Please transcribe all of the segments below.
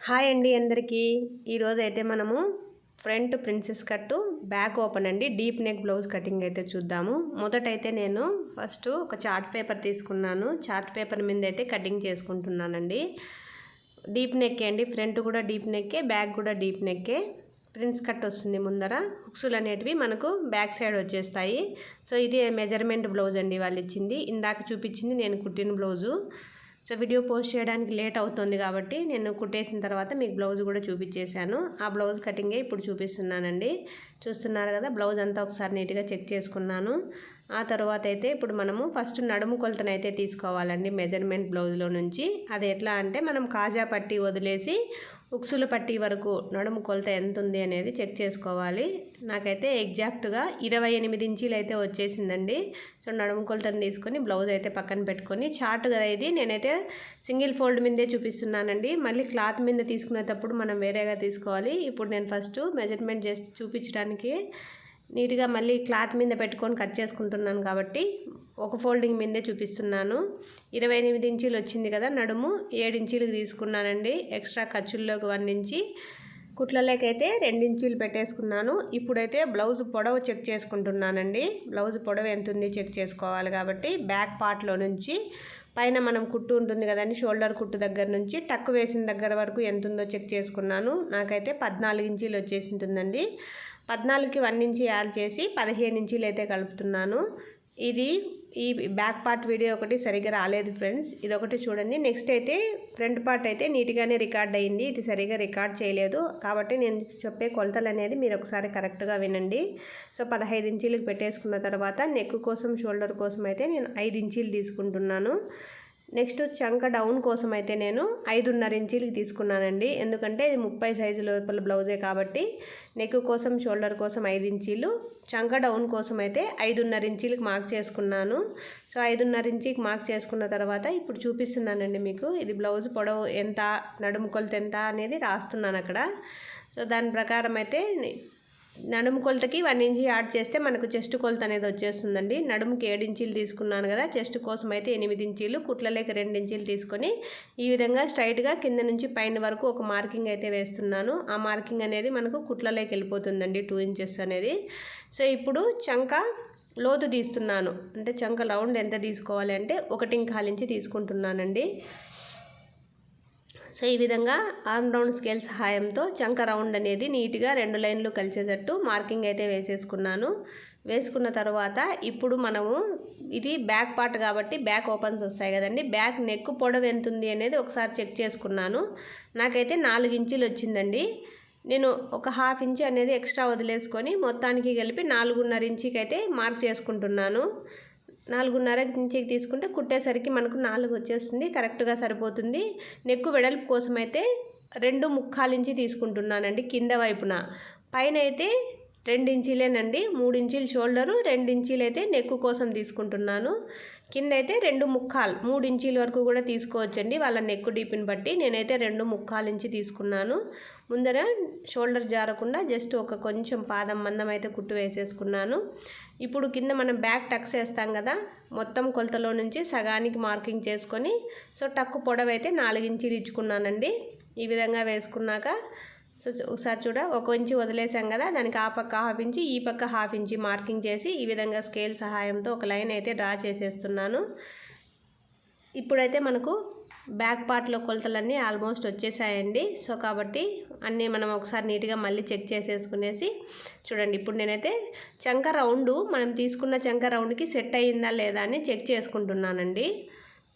Hi అండి అందరికీ ఈరోజు అయితే మనము ఫ్రంట్ ప్రిన్సెస్ కట్టు బ్యాక్ ఓపెన్ అండి డీప్ నెక్ బ్లౌజ్ కటింగ్ అయితే చూద్దాము. మొదటైతే నేను ఫస్ట్ ఒక చార్ట్ పేపర్ తీసుకున్నాను. చార్ట్ పేపర్ మీద అయితే కటింగ్ చేసుకుంటున్నానండి. డీప్ నెక్ అండి, ఫ్రంట్ కూడా డీప్ నెక్కే, బ్యాక్ కూడా డీప్ నెక్కే. ప్రిన్స్ కట్ వస్తుంది ముందర, హుక్సులు అనేటివి మనకు బ్యాక్ సైడ్ వచ్చేస్తాయి. సో ఇది మెజర్మెంట్ బ్లౌజ్ అండి వాళ్ళు ఇచ్చింది. ఇందాక చూపించింది నేను కుట్టిన బ్లౌజు. సో వీడియో పోస్ట్ చేయడానికి లేట్ అవుతుంది కాబట్టి నేను కుట్టేసిన తర్వాత మీకు బ్లౌజ్ కూడా చూపించేశాను. ఆ బ్లౌజ్ కటింగే ఇప్పుడు చూపిస్తున్నానండి. చూస్తున్నారు కదా, బ్లౌజ్ అంతా ఒకసారి నీట్గా చెక్ చేసుకున్నాను. ఆ తర్వాత అయితే ఇప్పుడు మనము ఫస్ట్ నడుము కొలతను అయితే తీసుకోవాలండి మెజర్మెంట్ బ్లౌజ్లో నుంచి. అది ఎట్లా అంటే మనం కాజా పట్టి వదిలేసి ఉక్సుల పట్టి వరకు నడుము కొలత ఎంత ఉంది అనేది చెక్ చేసుకోవాలి. నాకైతే ఎగ్జాక్ట్గా 28 ఇంచీలు అయితే వచ్చేసిందండి. సో నడుము కొలతను తీసుకొని బ్లౌజ్ అయితే పక్కన పెట్టుకొని, చార్ట్ కదా ఇది, నేనైతే సింగిల్ ఫోల్డ్ మీదే చూపిస్తున్నానండి. మళ్ళీ క్లాత్ మీద తీసుకునేటప్పుడు మనం వేరేగా తీసుకోవాలి. ఇప్పుడు నేను ఫస్ట్ మెజర్మెంట్ చేసి చూపించడానికి నీట్గా మళ్ళీ క్లాత్ మీద పెట్టుకొని కట్ చేసుకుంటున్నాను కాబట్టి ఒక ఫోల్డింగ్ మీదే చూపిస్తున్నాను. 28 ఇంచీలు వచ్చింది కదా నడుము, 7 ఇంచీలకు తీసుకున్నానండి. ఎక్స్ట్రా ఖర్చుల్లోకి 1 ఇంచి, కుట్లలోకైతే 2 ఇంచీలు పెట్టేసుకున్నాను. ఇప్పుడైతే బ్లౌజ్ పొడవు చెక్ చేసుకుంటున్నానండి. బ్లౌజ్ పొడవు ఎంత ఉంది చెక్ చేసుకోవాలి కాబట్టి బ్యాక్ పార్ట్లో నుంచి పైన మనం కుట్టు ఉంటుంది కదండి, షోల్డర్ కుట్టు దగ్గర నుంచి టక్కు వేసిన దగ్గర వరకు ఎంత ఉందో చెక్ చేసుకున్నాను. నాకైతే 14 ఇంచీలు వచ్చేసి ఉంటుందండి. 14కి 1 ఇంచి యాడ్ చేసి 15 ఇంచీలు అయితే కలుపుతున్నాను. ఈ బ్యాక్ పార్ట్ వీడియో ఒకటి సరిగ్గా రాలేదు ఫ్రెండ్స్, ఇది ఒకటి చూడండి. నెక్స్ట్ అయితే ఫ్రంట్ పార్ట్ అయితే నీట్గానే రికార్డ్ అయ్యింది. ఇది సరిగ్గా రికార్డ్ చేయలేదు కాబట్టి నేను చెప్పే కొలతలు అనేది మీరు ఒకసారి కరెక్ట్గా వినండి. సో 15 ఇంచీలకు పెట్టేసుకున్న తర్వాత నెక్ కోసం షోల్డర్ కోసం అయితే నేను 5 ఇంచీలు తీసుకుంటున్నాను. నెక్స్ట్ చంక డౌన్ కోసం అయితే నేను 5.5 ఇంచీలకి తీసుకున్నానండి. ఎందుకంటే ఇది 30 సైజు లోపల బ్లౌజే కాబట్టి నెక్ కోసం షోల్డర్ కోసం 5 ఇంచీలు, చంక డౌన్ కోసం అయితే 5.5 ఇంచీలకు మార్క్ చేసుకున్నాను. సో 5.5 ఇంచీకి మార్క్ చేసుకున్న తర్వాత ఇప్పుడు చూపిస్తున్నానండి మీకు. ఇది బ్లౌజ్ పొడవు ఎంత, నడుము కొలత ఎంత అనేది రాస్తున్నాను అక్కడ. సో దాని ప్రకారం అయితే నడుము కొలతకి 1 ఇంచి యాడ్ చేస్తే మనకు చెస్ట్ కొలత అనేది వచ్చేస్తుందండి. నడుముకి 7 ఇంచీలు తీసుకున్నాను కదా, చెస్ట్ కోసం అయితే 8 ఇంచీలు, కుట్లలోకి 2 ఇంచీలు తీసుకొని ఈ విధంగా స్ట్రైట్గా కింద నుంచి పైన వరకు ఒక మార్కింగ్ అయితే వేస్తున్నాను. ఆ మార్కింగ్ అనేది మనకు కుట్లలోకి వెళ్ళిపోతుందండి, 2 ఇంచెస్ అనేది. సో ఇప్పుడు చంక లోతు తీస్తున్నాను. అంటే చంక రౌండ్ ఎంత తీసుకోవాలి అంటే 1.25 ఇంచి తీసుకుంటున్నానండి. సో ఈ విధంగా ఆర్మ్ రౌండ్ స్కేల్ సహాయంతో చంక రౌండ్ అనేది నీట్గా 2 లైన్లు కలిసేటట్టు మార్కింగ్ అయితే వేసేసుకున్నాను. వేసుకున్న తర్వాత ఇప్పుడు మనము ఇది బ్యాక్ పార్ట్ కాబట్టి బ్యాక్ ఓపెన్స్ వస్తాయి కదండి, బ్యాక్ నెక్ పొడవు ఎంత ఉంది అనేది ఒకసారి చెక్ చేసుకున్నాను. నాకైతే 4 ఇంచీలు వచ్చిందండి. నేను ఒక 1/2 ఇంచ్ అనేది ఎక్స్ట్రా వదిలేసుకొని మొత్తానికి కలిపి 4.5 ఇంచికి అయితే మార్క్ చేసుకుంటున్నాను. 4.5 ఇంచికి తీసుకుంటే కుట్టేసరికి మనకు 4 వచ్చేస్తుంది, కరెక్ట్గా సరిపోతుంది. నెక్కు వెడల్పు కోసం అయితే 2.25 ఇంచి తీసుకుంటున్నానండి కింద వైపున. పైన అయితే 2 ఇంచీలేనండి, 3 ఇంచీలు షోల్డరు, 2 ఇంచీలు అయితే నెక్కు కోసం తీసుకుంటున్నాను. కింద అయితే 2.25, 3 ఇంచీల వరకు కూడా తీసుకోవచ్చండి వాళ్ళ నెక్కు డీప్ని బట్టి. నేనైతే 2.25 ఇంచి తీసుకున్నాను. ముందర షోల్డర్ జారకుండా జస్ట్ ఒక కొంచెం పాదం మందం అయితే కుట్టు వేసేసుకున్నాను. ఇప్పుడు కింద మనం బ్యాక్ టక్స్ వేస్తాం కదా, మొత్తం కొలతలో నుంచి సగానికి మార్కింగ్ చేసుకొని సో టక్కు పొడవు అయితే 4 ఇంచీలు ఇచ్చుకున్నానండి. ఈ విధంగా వేసుకున్నాక సో ఒకసారి చూడ 1 ఇంచి వదిలేసాం కదా, దానికి ఆ పక్క 1/2 ఇంచి ఈ పక్క 1/2 ఇంచి మార్కింగ్ చేసి ఈ విధంగా స్కేల్ సహాయంతో ఒక లైన్ అయితే డ్రా చేసేస్తున్నాను. ఇప్పుడైతే మనకు బ్యాక్ పార్ట్లో కొలతలన్నీ ఆల్మోస్ట్ వచ్చేసాయండి. సో కాబట్టి అన్నీ మనం ఒకసారి నీట్గా మళ్ళీ చెక్ చేసేసుకునేసి చూడండి. ఇప్పుడు నేనైతే చంక రౌండ్ మనం తీసుకున్న చంక రౌండ్కి సెట్ అయ్యిందా లేదా అని చెక్ చేసుకుంటున్నానండి.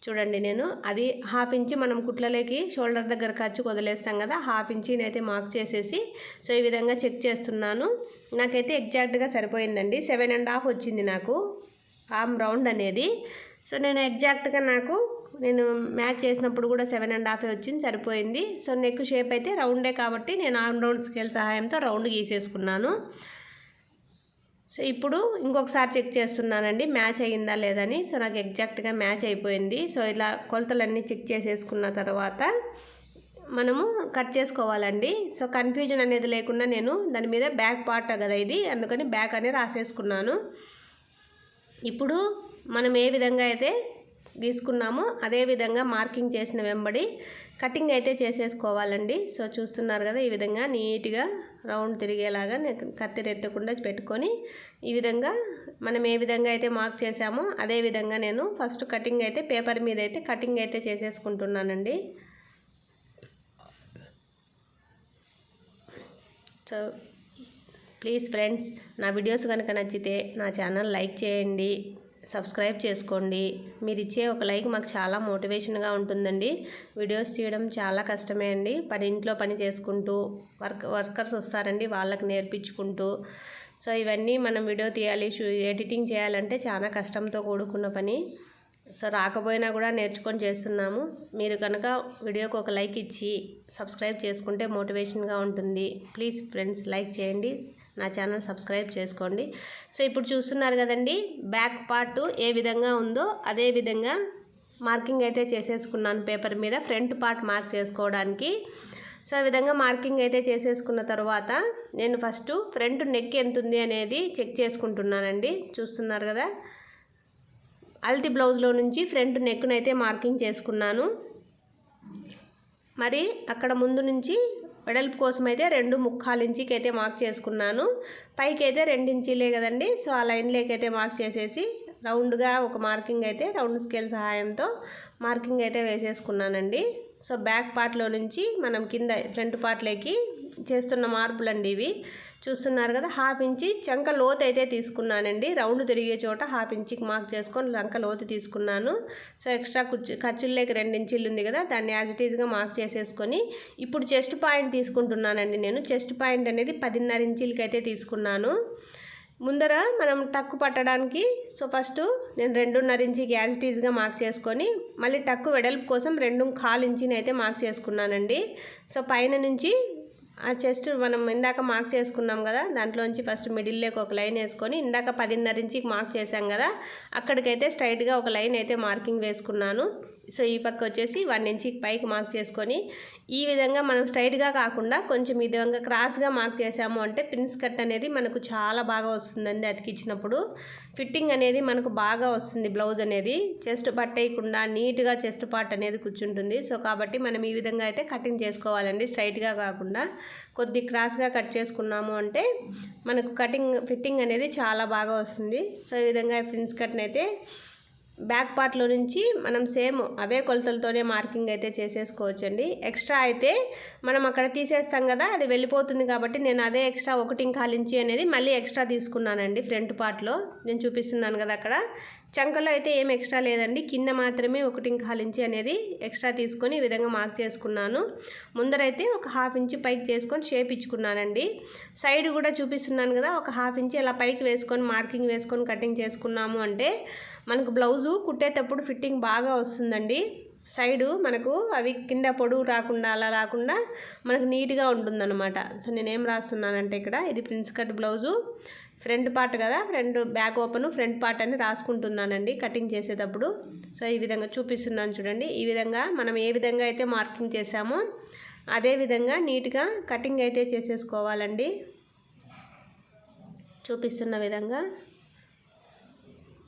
చూడండి, నేను అది 1/2 ఇంచి మనం కుట్లలోకి షోల్డర్ దగ్గర ఖర్చుకు వదిలేస్తాం కదా, 1/2 ఇంచిని అయితే మార్క్ చేసేసి సో ఈ విధంగా చెక్ చేస్తున్నాను. నాకైతే ఎగ్జాక్ట్గా సరిపోయిందండి. 7.5 వచ్చింది నాకు ఆర్మ్ రౌండ్ అనేది. సో నేను ఎగ్జాక్ట్గా నేను మ్యాచ్ చేసినప్పుడు కూడా 7.5 వచ్చింది, సరిపోయింది. సో నెక్ షేప్ అయితే రౌండే కాబట్టి నేను ఆర్మ్ రౌండ్ స్కేల్ సహాయంతో రౌండ్ గీసేసుకున్నాను. సో ఇప్పుడు ఇంకొకసారి చెక్ చేస్తున్నానండి మ్యాచ్ అయ్యిందా లేదని. సో నాకు ఎగ్జాక్ట్గా మ్యాచ్ అయిపోయింది. సో ఇలా కొలతలన్నీ చెక్ చేసేసుకున్న తర్వాత మనము కట్ చేసుకోవాలండి. సో కన్ఫ్యూజన్ అనేది లేకుండా నేను దాని మీద బ్యాక్ పార్ట్ కదా ఇది, అందుకని బ్యాక్ అనేది రాసేసుకున్నాను. ఇప్పుడు మనం ఏ విధంగా అయితే గీసుకున్నామో అదే విధంగా మార్కింగ్ చేసిన వెంబడి కటింగ్ అయితే చేసేసుకోవాలండి. సో చూస్తున్నారు కదా, ఈ విధంగా నీట్గా రౌండ్ తిరిగేలాగా కత్తిరి ఎత్తకుండా పెట్టుకొని ఈ విధంగా మనం ఏ విధంగా అయితే మార్క్ చేసామో అదే విధంగా నేను ఫస్ట్ కటింగ్ అయితే పేపర్ మీద అయితే కటింగ్ అయితే చేసేసుకుంటున్నానండి. సో ప్లీజ్ ఫ్రెండ్స్, నా వీడియోస్ కనుక నచ్చితే నా ఛానల్ లైక్ చేయండి, సబ్స్క్రైబ్ చేసుకోండి. మీరు ఇచ్చే ఒక లైక్ మాకు చాలా మోటివేషన్గా ఉంటుందండి. వీడియోస్ చేయడం చాలా కష్టమే అండి. ఇంట్లో పని చేసుకుంటూ వర్కర్స్ వస్తారండి, వాళ్ళకి నేర్పించుకుంటూ. సో ఇవన్నీ మనం వీడియో తీయాలి, ఎడిటింగ్ చేయాలంటే చాలా కష్టంతో కూడుకున్న పని. సో రాకపోయినా కూడా నేర్చుకొని చేస్తున్నాము. మీరు కనుక వీడియోకి ఒక లైక్ ఇచ్చి సబ్స్క్రైబ్ చేసుకుంటే మోటివేషన్గా ఉంటుంది. ప్లీజ్ ఫ్రెండ్స్ లైక్ చేయండి, నా ఛానల్ సబ్స్క్రైబ్ చేసుకోండి. సో ఇప్పుడు చూస్తున్నారు కదండి, బ్యాక్ పార్ట్ ఏ విధంగా ఉందో అదే విధంగా మార్కింగ్ అయితే చేసేసుకున్నాను పేపర్ మీద, ఫ్రంట్ పార్ట్ మార్క్ చేసుకోవడానికి. సో ఈ విధంగా మార్కింగ్ అయితే చేసేసుకున్న తర్వాత నేను ఫస్ట్ ఫ్రంట్ నెక్ ఎంత ఉంది అనేది చెక్ చేసుకుంటున్నానండి. చూస్తున్నారు కదా, అల్తి బ్లౌజ్లో నుంచి ఫ్రంట్ నెక్ను అయితే మార్కింగ్ చేసుకున్నాను. మరి అక్కడ ముందు నుంచి వెడల్పు కోసం అయితే 2.25 ఇంచుకి అయితే మార్క్ చేసుకున్నాను. పైకి అయితే 2 ఇంచీలే కదండి. సో ఆ లైన్లోకి అయితే మార్క్ చేసేసి రౌండ్గా ఒక మార్కింగ్ అయితే రౌండ్ స్కేల్ సహాయంతో మార్కింగ్ అయితే వేసేసుకున్నానండి. సో బ్యాక్ పార్ట్లో నుంచి మనం కింద ఫ్రంట్ పార్ట్లోకి చేస్తున్న మార్పులండి ఇవి. చూస్తున్నారు కదా, 1/2 ఇంచి చంక లోతు అయితే తీసుకున్నానండి. రౌండ్ తిరిగే చోట 1/2 ఇంచికి మార్క్ చేసుకొని చంక లోతు తీసుకున్నాను. సో ఎక్స్ట్రా ఖర్చుల్లోకి 2 ఇంచీలు ఉంది కదా, దాన్ని యాజ్ ఇట్ ఈజ్గా మార్క్ చేసేసుకొని ఇప్పుడు చెస్ట్ పాయింట్ తీసుకుంటున్నానండి. నేను చెస్ట్ పాయింట్ అనేది 10.5 ఇంచీలకి అయితే తీసుకున్నాను. ముందర మనం టక్కు పట్టడానికి సో ఫస్ట్ నేను 2.5 ఇంచికి యాజ్ ఇట్ ఈజ్గా మార్క్ చేసుకొని మళ్ళీ టక్కు వెడల్పు కోసం 2.25 ఇంచిని అయితే మార్క్ చేసుకున్నానండి. సో పైన నుంచి ఆ చెస్ట్ మనం ఇందాక మార్క్ చేసుకున్నాం కదా, దాంట్లోంచి ఫస్ట్ మిడిల్లోకి ఒక లైన్ వేసుకొని ఇందాక 10.5 ఇంచికి మార్క్ చేసాం కదా, అక్కడికైతే స్ట్రైట్గా ఒక లైన్ అయితే మార్కింగ్ వేసుకున్నాను. సో ఈ పక్క వచ్చేసి 1 ఇంచికి పైకి మార్క్ చేసుకొని ఈ విధంగా మనం స్ట్రైట్గా కాకుండా కొంచెం ఈ విధంగా క్రాస్గా మార్క్ చేసాము అంటే ప్రిన్స్ కట్ అనేది మనకు చాలా బాగా వస్తుందండి. అతికిచ్చినప్పుడు ఫిట్టింగ్ అనేది మనకు బాగా వస్తుంది. బ్లౌజ్ అనేది చెస్ట్ పట్టేయకుండా నీట్గా చెస్ట్ పార్ట్ అనేది కూర్చుంటుంది. సో కాబట్టి మనం ఈ విధంగా అయితే కటింగ్ చేసుకోవాలండి, స్ట్రైట్గా కాకుండా కొద్ది క్రాస్గా కట్ చేసుకున్నాము అంటే మనకు ఫిట్టింగ్ అనేది చాలా బాగా వస్తుంది. సో ఈ విధంగా ప్రిన్స్ కట్ని అయితే బ్యాక్ పార్ట్లో నుంచి మనం సేమ్ అవే కొలతలతోనే మార్కింగ్ అయితే చేసేసుకోవచ్చండి. ఎక్స్ట్రా అయితే మనం అక్కడ తీసేస్తాం కదా, అది వెళ్ళిపోతుంది కాబట్టి నేను అదే ఎక్స్ట్రా 1.25 ఇంచి అనేది మళ్ళీ ఎక్స్ట్రా తీసుకున్నానండి. ఫ్రంట్ పార్ట్లో నేను చూపిస్తున్నాను కదా, అక్కడ చంకలో అయితే ఏం ఎక్స్ట్రా లేదండి, కింద మాత్రమే 1.25 ఇంచి అనేది ఎక్స్ట్రా తీసుకొని ఈ విధంగా మార్క్ చేసుకున్నాను. ముందరైతే ఒక 1/2 ఇంచి పైకి చేసుకొని షేప్ ఇచ్చుకున్నానండి. సైడ్ కూడా చూపిస్తున్నాను కదా, ఒక 1/2 ఇంచి ఇలా పైకి వేసుకొని మార్కింగ్ వేసుకొని కటింగ్ చేసుకున్నాము అంటే మనకు బ్లౌజు కుట్టేటప్పుడు ఫిట్టింగ్ బాగా వస్తుందండి. సైడు మనకు అవి కింద పొడుగు రాకుండా అలా రాకుండా మనకు నీట్గా ఉంటుందన్నమాట. సో నేనేం రాస్తున్నానంటే ఇక్కడ ఇది prince cut blouse front part కదా, బ్యాక్ ఓపెన్ ఫ్రంట్ పార్ట్ అని రాసుకుంటున్నానండి కటింగ్ చేసేటప్పుడు. సో ఈ విధంగా చూపిస్తున్నాను చూడండి. ఈ విధంగా మనం ఏ విధంగా అయితే మార్కింగ్ చేసామో అదే విధంగా నీట్గా కటింగ్ అయితే చేసేసుకోవాలండి, చూపిస్తున్న విధంగా.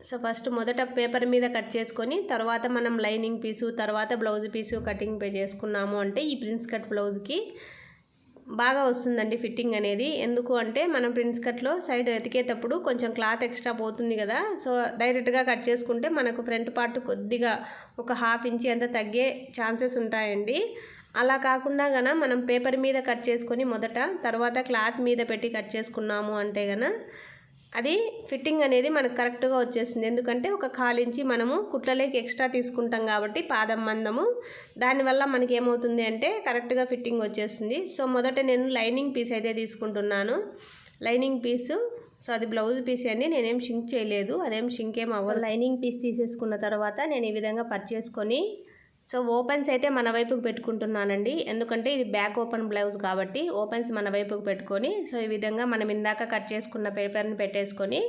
సో ఫస్ట్ మొదట పేపర్ మీద కట్ చేసుకొని తర్వాత మనం లైనింగ్ పీసు తర్వాత బ్లౌజ్ పీసు కటింగ్ చేసుకున్నాము అంటే ఈ ప్రిన్స్ కట్ బ్లౌజ్కి బాగా వస్తుందండి ఫిట్టింగ్ అనేది. ఎందుకు అంటే మనం ప్రిన్స్ కట్లో సైడ్ ఎతికేటప్పుడు కొంచెం క్లాత్ ఎక్స్ట్రా పోతుంది కదా, సో డైరెక్ట్గా కట్ చేసుకుంటే మనకు ఫ్రంట్ పార్ట్ కొద్దిగా ఒక 1/2 ఇంచి అంత తగ్గే ఛాన్సెస్ ఉంటాయండి. అలా కాకుండా గన మనం పేపర్ మీద కట్ చేసుకొని మొదట తర్వాత క్లాత్ మీద పెట్టి కట్ చేసుకున్నాము అంటే గన అది ఫిట్టింగ్ అనేది మనకు కరెక్ట్గా వచ్చేస్తుంది. ఎందుకంటే ఒక 1/4 ఇంచి మనము కుట్లలోకి ఎక్స్ట్రా తీసుకుంటాం కాబట్టి పాదం మందము, దానివల్ల మనకి ఏమవుతుంది అంటే కరెక్ట్గా ఫిట్టింగ్ వచ్చేస్తుంది. సో మొదట నేను లైనింగ్ పీస్ అయితే తీసుకుంటున్నాను. లైనింగ్ పీసు సో అది బ్లౌజ్ పీస్ అండి, నేనేం షింక్ చేయలేదు, అదేం షింక్ ఏం అవ్వదు. లైనింగ్ పీస్ తీసేసుకున్న తర్వాత నేను ఈ విధంగా పర్చేసుకొని సో ఓపెన్స్ అయితే మన వైపుకు పెట్టుకుంటున్నానండి. ఎందుకంటే ఇది బ్యాక్ ఓపెన్ బ్లౌజ్ కాబట్టి ఓపెన్స్ మన వైపుకు పెట్టుకొని సో ఈ విధంగా మనం ఇందాక కట్ చేసుకున్న పేపర్ని పెట్టేసుకొని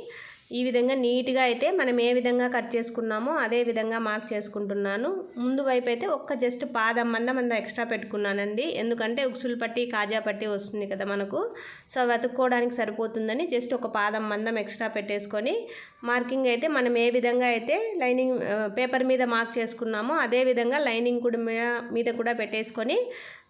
ఈ విధంగా నీట్గా అయితే మనం ఏ విధంగా కట్ చేసుకున్నామో అదే విధంగా మార్క్ చేసుకుంటున్నాను. ముందు వైపు అయితే జస్ట్ పాదం మందం ఎక్స్ట్రా పెట్టుకున్నానండి. ఎందుకంటే ఉక్సులు పట్టి కాజా పట్టి వస్తుంది కదా మనకు, సో వెతుక్కోవడానికి సరిపోతుందని జస్ట్ ఒక పాదం మందం ఎక్స్ట్రా పెట్టేసుకొని మార్కింగ్ అయితే మనం ఏ విధంగా అయితే లైనింగ్ పేపర్ మీద మార్క్ చేసుకున్నామో అదే విధంగా లైనింగ్ కూడా మీద కూడా పెట్టేసుకొని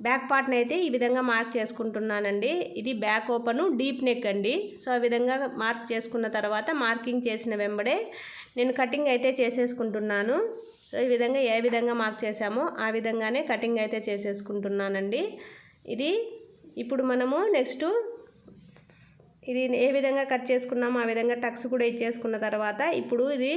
బ్యాక్ పార్ట్ని అయితే ఈ విధంగా మార్క్ చేసుకుంటున్నానండి. ఇది బ్యాక్ ఓపెను డీప్ నెక్ అండి. సో ఆ విధంగా మార్క్ చేసుకున్న తర్వాత మార్కింగ్ చేసిన వెంబడే నేను కటింగ్ అయితే చేసేసుకుంటున్నాను. సో ఈ విధంగా ఏ విధంగా మార్క్ చేసామో ఆ విధంగానే కటింగ్ అయితే చేసేసుకుంటున్నానండి. ఇది ఇప్పుడు మనము నెక్స్ట్ ఇది ఏ విధంగా కట్ చేసుకున్నామో ఆ విధంగా టక్స్ కూడా ఇచ్చేసుకున్న తర్వాత ఇప్పుడు ఇది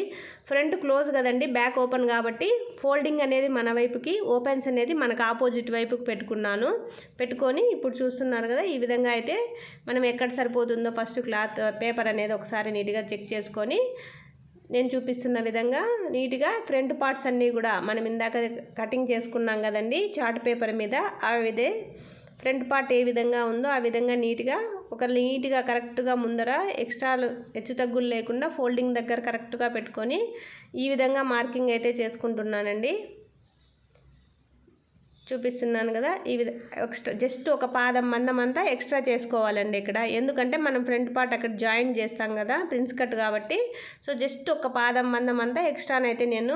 ఫ్రంట్ క్లోజ్ కదండి, బ్యాక్ ఓపెన్ కాబట్టి ఫోల్డింగ్ అనేది మన వైపుకి, ఓపెన్స్ అనేది మనకు ఆపోజిట్ వైపుకి పెట్టుకొని ఇప్పుడు చూస్తున్నారు కదా, ఈ విధంగా అయితే మనం ఎక్కడ సరిపోతుందో ఫస్ట్ క్లాత్ పేపర్ అనేది ఒకసారి నీట్గా చెక్ చేసుకొని నేను చూపిస్తున్న విధంగా నీట్గా ఫ్రంట్ పార్ట్స్ అన్నీ కూడా మనం ఇందాక కటింగ్ చేసుకున్నాం కదండి చార్ట్ పేపర్ మీద, ఆ విధే ఫ్రంట్ పార్ట్ ఏ విధంగా ఉందో ఆ విధంగా నీట్గా కరెక్ట్గా ముందర ఎక్స్ట్రాలు హెచ్చు తగ్గులు లేకుండా ఫోల్డింగ్ దగ్గర కరెక్ట్గా పెట్టుకొని ఈ విధంగా మార్కింగ్ అయితే చేసుకుంటున్నానండి. చూపిస్తున్నాను కదా, ఈ విధంగా జస్ట్ ఒక పాదం మందం అంతా ఎక్స్ట్రా చేసుకోవాలండి ఇక్కడ. ఎందుకంటే మనం ఫ్రంట్ పార్ట్ అక్కడ జాయిన్ చేస్తాం కదా ప్రిన్స్ కట్ కాబట్టి, సో జస్ట్ ఒక పాదం మందం అంతా ఎక్స్ట్రానైతే నేను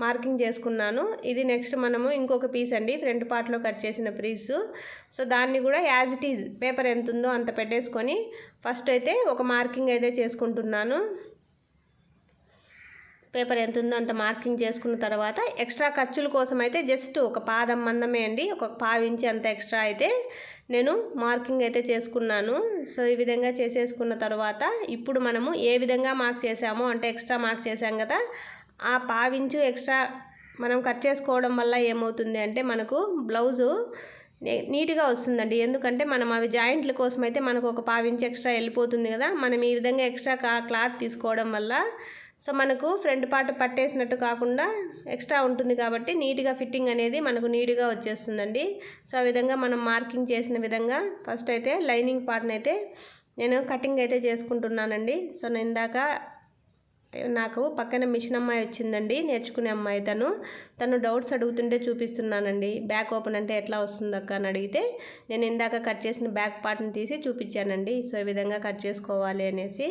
మార్కింగ్ చేసుకున్నాను. ఇది నెక్స్ట్ మనము ఇంకొక పీస్ అండి ఫ్రంట్ పార్ట్లో కట్ చేసిన పీసు. సో దాన్ని కూడా యాజ్ ఇట్ ఈజ్ పేపర్ ఎంత ఉందో అంత పెట్టేసుకొని ఫస్ట్ అయితే ఒక మార్కింగ్ అయితే చేసుకుంటున్నాను. పేపర్ ఎంత ఉందో అంత మార్కింగ్ చేసుకున్న తర్వాత ఎక్స్ట్రా ఖర్చుల కోసం అయితే జస్ట్ ఒక పాదం మందమే అండి, ఒక పావించి అంత ఎక్స్ట్రా అయితే నేను మార్కింగ్ అయితే చేసుకున్నాను. సో ఈ విధంగా చేసేసుకున్న తర్వాత ఇప్పుడు మనము ఏ విధంగా మార్క్ చేసామో అంటే ఎక్స్ట్రా మార్క్ చేసాం కదా, ఆ పావించు ఎక్స్ట్రా మనం కట్ చేసుకోవడం వల్ల ఏమవుతుంది అంటే మనకు బ్లౌజు నీట్గా వస్తుందండి. ఎందుకంటే మనం అవి జాయింట్ల కోసం అయితే మనకు ఒక పావించి ఎక్స్ట్రా వెళ్ళిపోతుంది కదా, మనం ఈ విధంగా ఎక్స్ట్రా క్లాత్ తీసుకోవడం వల్ల సో మనకు ఫ్రంట్ పార్ట్ పట్టేసినట్టు కాకుండా ఎక్స్ట్రా ఉంటుంది కాబట్టి నీట్గా ఫిట్టింగ్ అనేది మనకు నీట్గా వచ్చేస్తుందండి. సో ఆ విధంగా మనం మార్కింగ్ చేసిన విధంగా ఫస్ట్ అయితే లైనింగ్ పార్ట్ని అయితే నేను కటింగ్ అయితే చేసుకుంటున్నానండి. సో నేను ఇందాక నాకు పక్కన మిషన్ అమ్మాయి వచ్చిందండి, నేర్చుకునే అమ్మాయి, తను డౌట్స్ అడుగుతుంటే చూపిస్తున్నానండి. బ్యాక్ ఓపెన్ అంటే ఎట్లా వస్తుంది అక్క అని అడిగితే నేను ఇందాక కట్ చేసిన బ్యాక్ పార్ట్ని తీసి చూపించానండి. సో ఈ విధంగా కట్ చేసుకోవాలి అనేసి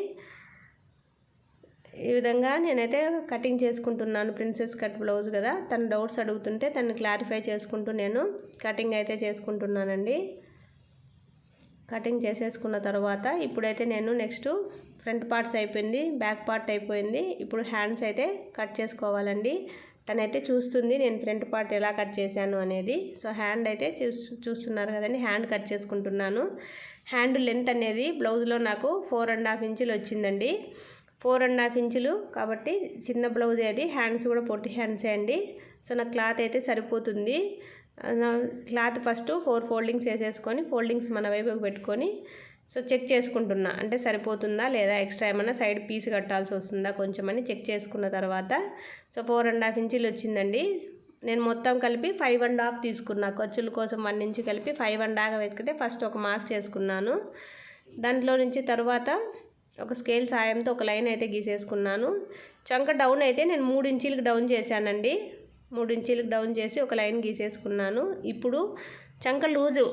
ఈ విధంగా నేనైతే కటింగ్ చేసుకుంటున్నాను. ప్రిన్సెస్ కట్ బ్లౌజ్ కదా, తను డౌట్స్ అడుగుతుంటే తను క్లారిఫై చేసుకుంటూ నేను కటింగ్ అయితే చేసుకుంటున్నానండి. కటింగ్ చేసేసుకున్న తర్వాత ఇప్పుడైతే నేను నెక్స్ట్ ఫ్రంట్ పార్ట్స్ అయిపోయింది, బ్యాక్ పార్ట్ అయిపోయింది. ఇప్పుడు హ్యాండ్స్ అయితే కట్ చేసుకోవాలండి. తనైతే చూస్తుంది నేను ఫ్రంట్ పార్ట్ ఎలా కట్ చేశాను అనేది. సో హ్యాండ్ అయితే చూస్తున్నారు కదండి, హ్యాండ్ కట్ చేసుకుంటున్నాను. హ్యాండ్ లెంత్ అనేది బ్లౌజ్లో నాకు 4.5 ఇంచులు వచ్చిందండి. 4.5 ఇంచులు కాబట్టి చిన్న బ్లౌజ్ అది, హ్యాండ్స్ కూడా పొట్టి హ్యాండ్సే అండి. సో నాకు క్లాత్ అయితే సరిపోతుంది. క్లాత్ ఫస్ట్ 4 ఫోల్డింగ్స్ వేసేసుకొని ఫోల్డింగ్స్ మన వైపుకి పెట్టుకొని సో చెక్ చేసుకుంటున్నా, అంటే సరిపోతుందా లేదా, ఎక్స్ట్రా ఏమైనా సైడ్ పీస్ కట్టాల్సి వస్తుందా కొంచెం అని చెక్ చేసుకున్న తర్వాత సో 4.5 ఇంచులు వచ్చిందండి. నేను మొత్తం కలిపి 5.5 తీసుకున్నా. ఖర్చుల కోసం 1 ఇంచు కలిపి 5.5 వెతికితే ఫస్ట్ ఒక మార్క్ చేసుకున్నాను. దాంట్లో నుంచి తర్వాత ఒక స్కేల్ సాయంతో ఒక లైన్ అయితే గీసేసుకున్నాను. చంక డౌన్ అయితే నేను 3 ఇంచులకు డౌన్ చేశానండి. 3 ఇంచులకు డౌన్ చేసి ఒక లైన్ గీసేసుకున్నాను. ఇప్పుడు చంక లూజు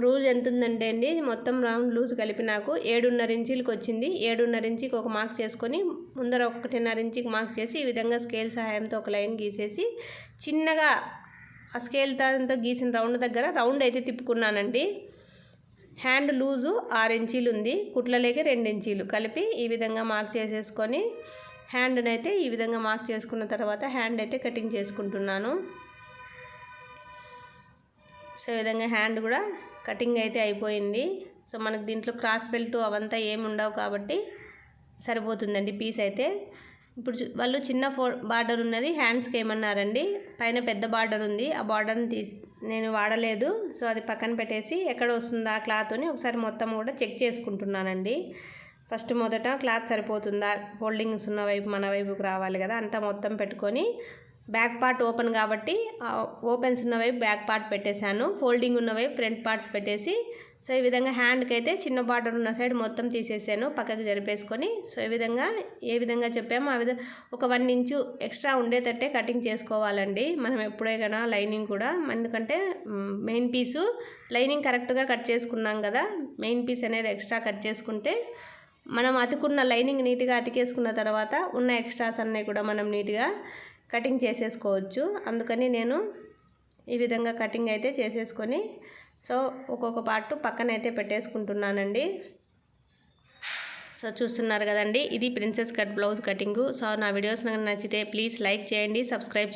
లూజ్ ఎంత ఉందంటే అండి, మొత్తం రౌండ్ లూజ్ కలిపి నాకు 7.5 ఇంచులకు వచ్చింది. 7.5 ఇంచుకి ఒక మార్క్ చేసుకొని ముందర 1.5 ఇంచుకి మార్క్ చేసి ఈ విధంగా స్కేల్ సహాయంతో ఒక లైన్ గీసేసి చిన్నగా ఆ స్కేల్ దాంతో గీసిన రౌండ్ దగ్గర రౌండ్ అయితే తిప్పుకున్నానండి. హ్యాండ్ లూజు 6 ఇంచీలు ఉంది, కుట్లలేకి 2 ఇంచీలు కలిపి ఈ విధంగా మార్క్ చేసేసుకొని హ్యాండ్ని అయితే ఈ విధంగా మార్క్ చేసుకున్న తర్వాత హ్యాండ్ అయితే కటింగ్ చేసుకుంటున్నాను. సో ఈ విధంగా హ్యాండ్ కూడా కటింగ్ అయితే అయిపోయింది. సో మనకు దీంట్లో క్రాస్ బెల్ట్ అవంతా ఏమి ఉండవు కాబట్టి సరిపోతుందండి పీస్ అయితే. ఇప్పుడు వాళ్ళు చిన్న బార్డర్ ఉన్నది హ్యాండ్స్కి ఏమన్నారండి, పైన పెద్ద బార్డర్ ఉంది, ఆ బార్డర్ని నేను వాడలేదు. సో అది పక్కన పెట్టేసి ఎక్కడ వస్తుందా క్లాత్ని ఒకసారి మొత్తం కూడా చెక్ చేసుకుంటున్నానండి. ఫస్ట్ మొదట క్లాత్ సరిపోతుందా, ఫోల్డింగ్స్ ఉన్న వైపు మన వైపుకి రావాలి కదా, అంతా మొత్తం పెట్టుకొని బ్యాక్ పార్ట్ ఓపెన్ కాబట్టి ఓపెన్స్ ఉన్న వైపు బ్యాక్ పార్ట్ పెట్టేశాను, ఫోల్డింగ్ ఉన్న వైపు ఫ్రంట్ పార్ట్స్ పెట్టేసి సో ఈ విధంగా హ్యాండ్కి అయితే చిన్న బార్డర్ ఉన్న సైడ్ మొత్తం తీసేసాను, పక్కకు జరిపేసుకొని. సో ఈ విధంగా ఏ విధంగా చెప్పామో ఆ విధంగా ఒక 1 ఇంచు ఎక్స్ట్రా ఉండేటట్టే కటింగ్ చేసుకోవాలండి మనం ఎప్పుడే కన్నా లైనింగ్ కూడా. ఎందుకంటే మెయిన్ పీసు లైనింగ్ కరెక్ట్గా కట్ చేసుకున్నాం కదా, మెయిన్ పీస్ అనేది ఎక్స్ట్రా కట్ చేసుకుంటే మనం అతుకున్న లైనింగ్ నీట్గా అతికేసుకున్న తర్వాత ఉన్న ఎక్స్ట్రాస్ అన్నీ కూడా మనం నీట్గా కటింగ్ చేసేసుకోవచ్చు. అందుకని నేను ఈ విధంగా కటింగ్ అయితే చేసేసుకొని సో ఒక్కొక్క పార్ట్ పక్కనైతే పెట్టేసుకుంటున్నానండి. సో చూస్తున్నారు కదండి, ఇది princess cut blouse cutting. So నా వీడియోస్ నాకు నచ్చితే ప్లీజ్ లైక్ చేయండి, సబ్స్క్రైబ్